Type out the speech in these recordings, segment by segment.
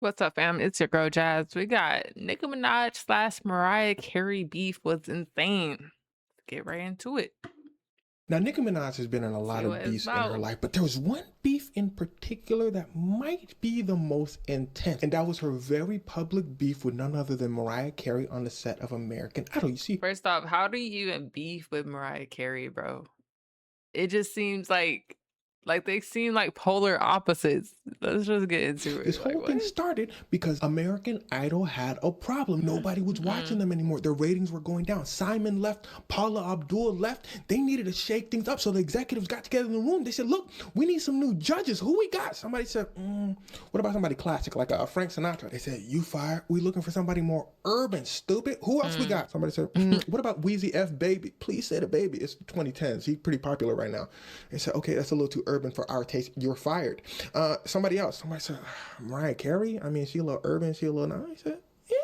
What's up, fam? It's your girl Jazz. We got Nicki Minaj slash Mariah Carey beef was insane. Let's get right into it. Now, Nicki Minaj has been in a See lot what of it's beefs in her about. life, but there was one beef in particular that might be the most intense, and that was her very public beef with none other than Mariah Carey on the set of American Idol. You see, First off, how do you even beef with Mariah Carey, bro? It just seems like they seem like polar opposites. Let's just get into this it. Like whole what? thing started because American Idol had a problem. Nobody was watching Mm-mm. them anymore. Their ratings were going down. Simon left, Paula Abdul left. They needed to shake things up. So the executives got together in the room. They said, look, we need some new judges. Who we got? Somebody said, what about somebody classic like Frank Sinatra? They said, you fired. We looking for somebody more urban, stupid. Who else we Mm. got? Somebody said, what about Wheezy F Baby? Please say the baby. It's 2010s. He's pretty popular right now. They said, okay, that's a little too urban for our taste. You're fired. Somebody else. Somebody said, Mariah Carey? I mean, she a little urban, she a little nice. He said, yeah,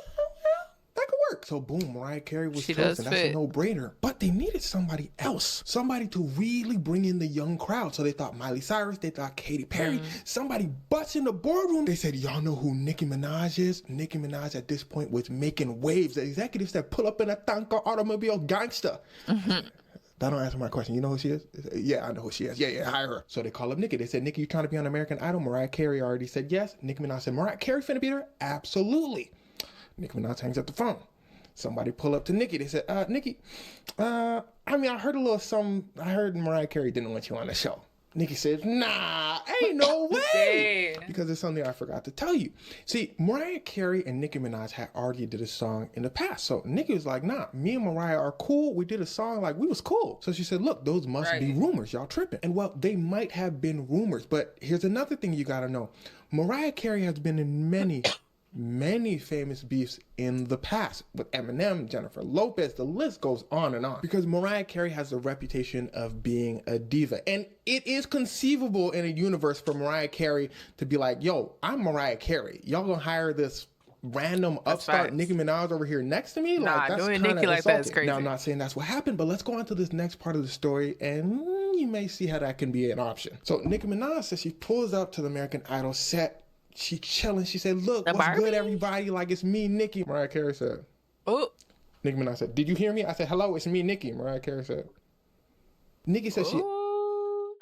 that could work. So boom, Mariah Carey was She does chosen. That's a fit. no-brainer. But they needed somebody else. Somebody to really bring in the young crowd. So they thought Miley Cyrus, they thought Katy Perry. Somebody busts in the boardroom. They said, y'all know who Nicki Minaj is? Nicki Minaj at this point was making waves. The executives that pull up in a Tonka automobile gangster. That don't answer my question. You know who she is? Yeah, I know who she is. Yeah, hire her. So they call up Nicki. They said, Nicki, you trying to be on American Idol? Mariah Carey already said yes. Nicki Minaj said, Mariah Carey finna be there? Absolutely. Nicki Minaj hangs up the phone. Somebody pull up to Nicki. They said, Nicki, I heard a little something. I heard Mariah Carey didn't want you on the show. Nicki says, nah, ain't no way. Dang. Because there's something I forgot to tell you. See, Mariah Carey and Nicki Minaj had already did a song in the past. So Nicki was like, nah, me and Mariah are cool. We did a song like we was cool. So she said, look, those must be Right. rumors. Y'all tripping. And well, they might have been rumors. But here's another thing you got to know. Mariah Carey has been in many famous beefs in the past with Eminem, Jennifer Lopez, the list goes on and on. Because Mariah Carey has a reputation of being a diva. And it is conceivable in a universe for Mariah Carey to be like, yo, I'm Mariah Carey. Y'all gonna hire this random upstart facts. Nicki Minaj over here next to me? Nah, Like, that's doing kind of Nicki like that is insulting. crazy. Now, I'm not saying that's what happened, but let's go on to this next part of the story and you may see how that can be an option. So Nicki Minaj says she pulls up to the American Idol set. She chilling. She said, look, The what's good, Barbie? everybody? Like, it's me, Nicki. Mariah Carey said, Oh, Nicki Minaj said, did you hear me? I said, hello, it's me, Nicki. Mariah Carey said. Nicki said she oh.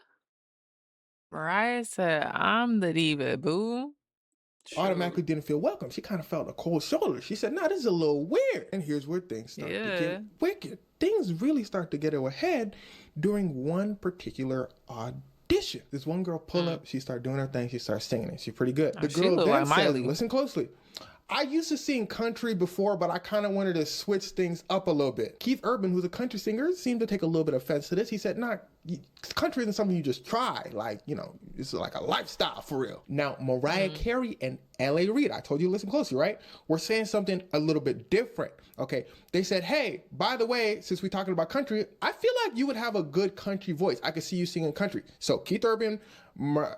Mariah said, I'm the diva, boo. automatically Shoot. didn't feel welcome. She kind of felt a cold shoulder. She said, nah, this is a little weird. And here's where things start to Yeah. get wicked. Things really start to get to a head during one particular audition. This one girl pull up, she started doing her thing, she started singing it. She's pretty good. The She girl look then like says, Miley. listen closely. I used to sing country before, but I kind of wanted to switch things up a little bit. Keith Urban, who's a country singer, seemed to take a little bit of offense to this. He said, nah, country isn't something you just try. Like, you know, it's like a lifestyle for real. Now, Mariah Carey and L.A. Reid, I told you to listen closely, right? We're saying something a little bit different, okay? They said, hey, by the way, since we're talking about country, I feel like you would have a good country voice. I could see you singing country. So Keith Urban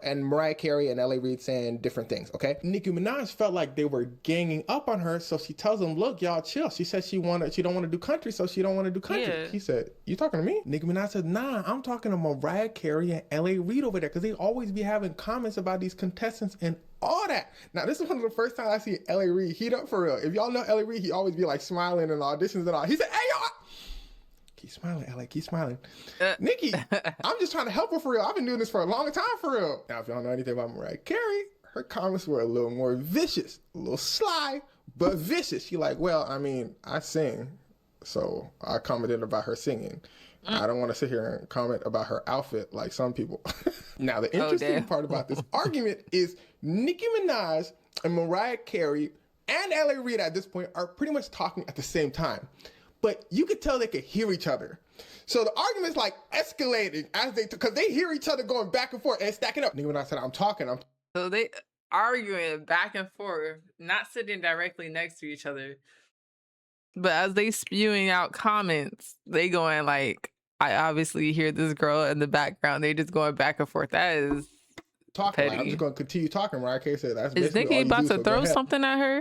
and Mariah Carey and L.A. Reid saying different things, okay? Nicki Minaj felt like they were ganging up on her, so she tells them, look, y'all chill. She said she don't want to do country, so she don't want to do country. Yeah. He said, you talking to me? Nicki Minaj said, nah, I'm talking to Mariah Carey and L.A. Reid over there, because they always be having comments about these contestants and all that. Now, this is one of the first times I see L.A. Reid heat up for real. If y'all know L.A. Reid, he always be like smiling in auditions and all. He said, hey, y'all. Keep smiling, L.A., keep smiling. Nicki, I'm just trying to help her for real. I've been doing this for a long time for real. Now, if y'all know anything about Mariah Carey, her comments were a little more vicious, a little sly, but vicious. She like, well, I mean, I sing, so I commented about her singing. I don't want to sit here and comment about her outfit like some people. Now, the interesting part about this argument is Nicki Minaj and Mariah Carey and L.A. Reid at this point are pretty much talking at the same time. But you could tell they could hear each other. So the argument's like escalating as because they hear each other going back and forth and stacking up. Nicki Minaj said, I'm talking. So they arguing back and forth, not sitting directly next to each other. But as they spewing out comments, they going like, I obviously hear this girl in the background. They just going back and forth. That is talking. Like, I'm petty. just going to continue talking. Mariah Carey said, that's Is basically Nicki all you about do, to so go throw ahead. something at her?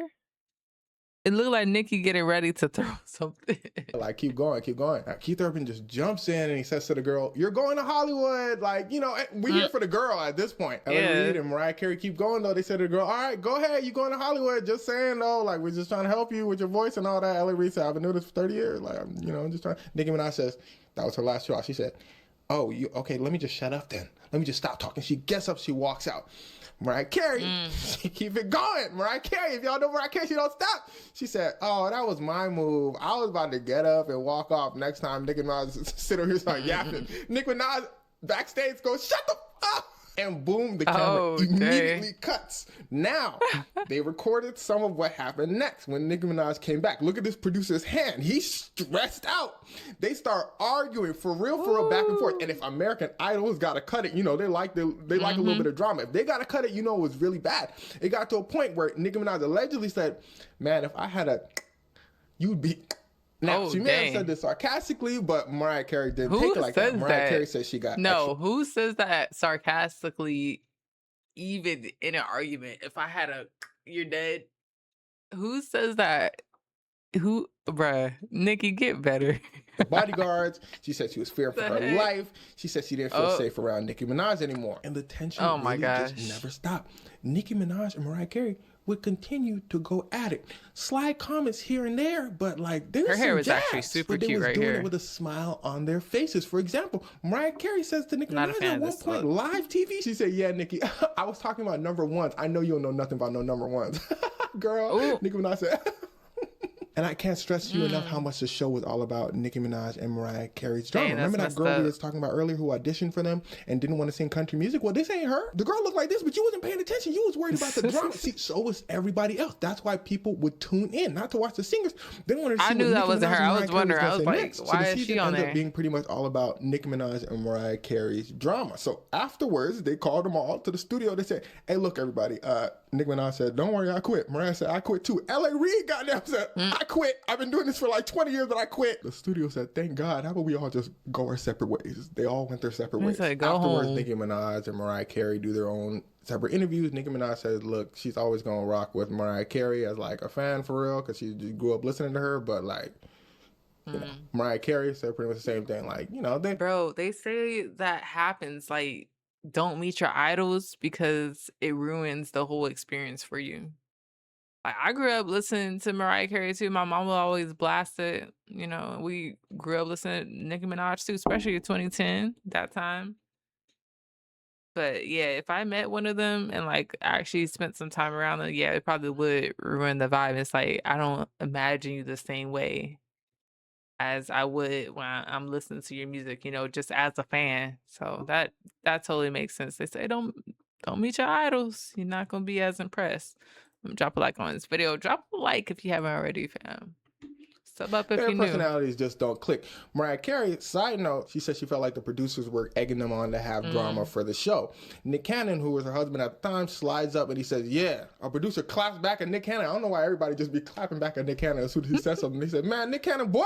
It looked like Nicki getting ready to throw something. Like, keep going, keep going. Keith Urban just jumps in and he says to the girl, "You're going to Hollywood." Like, we're here Mm, for the girl at this point. L.A. yeah. Reid and Mariah Carey keep going though. They said to the girl, "All right, go ahead, you going to Hollywood." Just saying though, like, we're just trying to help you with your voice and all that. L.A. Reid said, "I've been doing this for 30 years. Like, I'm just trying." Nicki Minaj says that was her last straw. She said, "Oh, you okay? Let me just shut up then. Let me just stop talking." She gets up, she walks out. Mariah Carey, she keep it going. Mariah Carey, if y'all know Mariah Carey, she don't stop. She said, "Oh, that was my move. I was about to get up and walk off. Next time Nicki Minaj sit over here start yapping." Nicki Minaj backstage goes, "Shut the up!" And boom, the camera immediately cuts. Now, they recorded some of what happened next when Nicki Minaj came back. Look at this producer's hand. He's stressed out. They start arguing for real, back and forth. And if American Idol's got to cut it, they like a little bit of drama. If they got to cut it, it was really bad. It got to a point where Nicki Minaj allegedly said, "Man, if I had you'd be..." Now, she may have said this sarcastically, but Mariah Carey didn't take it like that. Mariah Carey said she got extra. Who says that sarcastically, even in an argument? If I had you're dead. Who says that? Bruh, Nicki, get better. Bodyguards. She said she was fearing for her life. She said she didn't feel safe around Nicki Minaj anymore. And the tension just never stopped. Nicki Minaj and Mariah Carey would continue to go at it. Sly comments here and there, but her hair was actually super cute right here. Doing it with a smile on their faces. For example, Mariah Carey says to Nicki Minaj at one point, live TV, she said, "Yeah, Nicki, I was talking about number ones. I know you don't know nothing about no number ones." Girl, ooh. Nicki Minaj said. And I can't stress to you enough how much the show was all about Nicki Minaj and Mariah Carey's drama. Remember that girl we was talking about earlier who auditioned for them and didn't want to sing country music? Well, this ain't her. The girl looked like this, but you wasn't paying attention. You was worried about the drama. See, so was everybody else. That's why people would tune in, not to watch the singers. They wanted to see. I knew that wasn't her. I was wondering. I was like, why is she on there? Ended up being pretty much all about Nicki Minaj and Mariah Carey's drama. So afterwards, they called them all to the studio. They said, "Hey, look, everybody. Nicki Minaj said, 'Don't worry, I quit.' Mariah said, 'I quit too.' L.A. Reid goddamn said, 'I quit. I've been doing this for like 20 years, but I quit.'" The studio said, "Thank God. How about we all just go our separate ways?" They all went their separate ways. Afterwards, Nicki Minaj and Mariah Carey do their own separate interviews. Nicki Minaj says, "Look, she's always going to rock with Mariah Carey as like a fan for real because she just grew up listening to her. But Mariah Carey said pretty much the same thing. Bro, they say that happens. Like, don't meet your idols because it ruins the whole experience for you. I grew up listening to Mariah Carey too. My mom would always blast it. We grew up listening to Nicki Minaj too, especially in 2010, that time. But yeah, if I met one of them and actually spent some time around them, yeah, it probably would ruin the vibe. It's like I don't imagine you the same way as I would when I'm listening to your music, just as a fan. So that totally makes sense. They say don't meet your idols. You're not gonna be as impressed. Drop a like on this video. Drop a like if you haven't already, fam. Sub up if Their you new. personalities just don't click. Mariah Carey, side note, she said she felt like the producers were egging them on to have drama for the show. Nick Cannon, who was her husband at the time, slides up and he says, "Yeah." A producer claps back at Nick Cannon. I don't know why everybody just be clapping back at Nick Cannon as soon as he says something. He said, "Man, Nick Cannon, boy."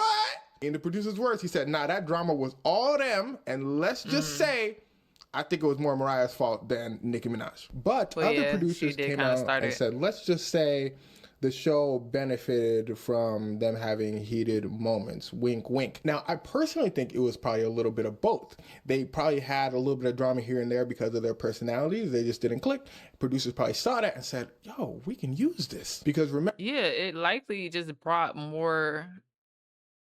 In the producer's words, he said, "Nah, that drama was all them, and let's just say, I think it was more Mariah's fault than Nicki Minaj." But other producers came out and said, let's just say the show benefited from them having heated moments. Wink, wink. Now, I personally think it was probably a little bit of both. They probably had a little bit of drama here and there because of their personalities. They just didn't click. Producers probably saw that and said, "Yo, we can use this." Because remember... Yeah, it likely just brought more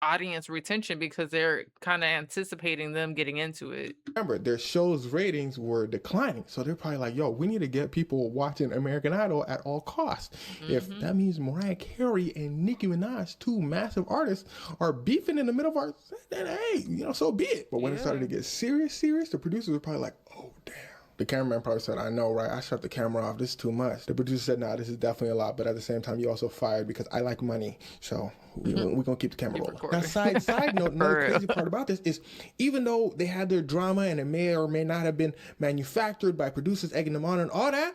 audience retention because they're kind of anticipating them getting into it. Remember, their show's ratings were declining, so they're probably like, "Yo, we need to get people watching American Idol at all costs." If that means Mariah Carey and Nicki Minaj, two massive artists, are beefing in the middle of our, then hey, so be it. But when it started to get serious, the producers were probably like, "Oh, damn." The cameraman probably said, "I know, right? I shut the camera off. This is too much." The producer said, "Nah, this is definitely a lot, but at the same time, you also fired because I like money. So we're going to keep the camera rolling." Now, side note, another crazy part about this is even though they had their drama and it may or may not have been manufactured by producers egging them on and all that,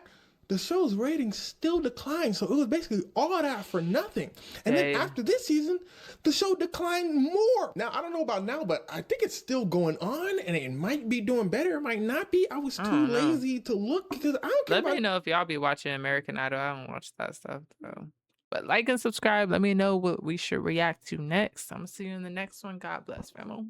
the show's ratings still declined. So it was basically all that for nothing. And then after this season, the show declined more. Now, I don't know about now, but I think it's still going on and it might be doing better. It might not be. I was too lazy to look because I don't care Let me know if y'all be watching American Idol. I don't watch that stuff, though. But like and subscribe. Let me know what we should react to next. I'm gonna see you in the next one. God bless, family.